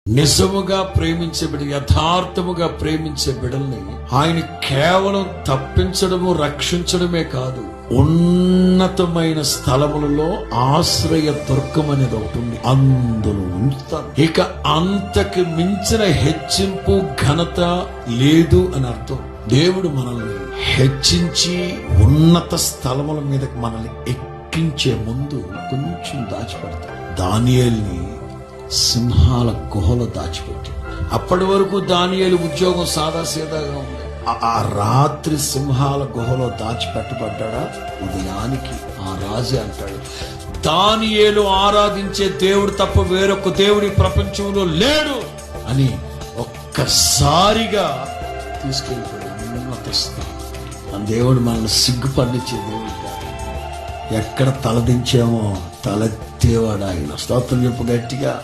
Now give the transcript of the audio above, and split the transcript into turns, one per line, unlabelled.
నిజముగా ప్రేమించే బిడ్డ, యథార్థముగా ప్రేమించే బిడ్డల్ని ఆయన కేవలం తప్పించడము రక్షించడమే కాదు, ఉన్నతమైన స్థలములలో ఆశ్రయ దుర్గం అనేది ఒకటి ఉంది, అందులో ఉంచుతాను. ఇక అంతకు మించిన హెచ్చింపు ఘనత లేదు అని అర్థం. దేవుడు మనల్ని హెచ్చించి ఉన్నత స్థలముల మీదకి మనల్ని ఎక్కించే ముందు కొంచెం దాచిపెడతాడు. దానియేలుని సింహాల గుహలో దాచిపెట్టి, అప్పటి వరకు దానియేలు ఉద్యోగం సాదాసీదాగా ఉంది. ఆ రాత్రి సింహాల గుహలో దాచిపెట్టబడ్డా. ఉదయానికి ఆ రాజు అంటాడు, దానియేలు ఆరాధించే దేవుడు తప్ప వేరొక దేవుడి ప్రపంచంలో లేడు అని ఒక్కసారిగా తీసుకెళ్ళిపోయాడు. ఆ దేవుడు మనల్ని సిగ్గుపడిచ్చే దేవుడు కాదు. ఎక్కడ తలదించామో తలెత్తేవాడు ఆయన. స్తోత్రం చెప్పు గట్టిగా.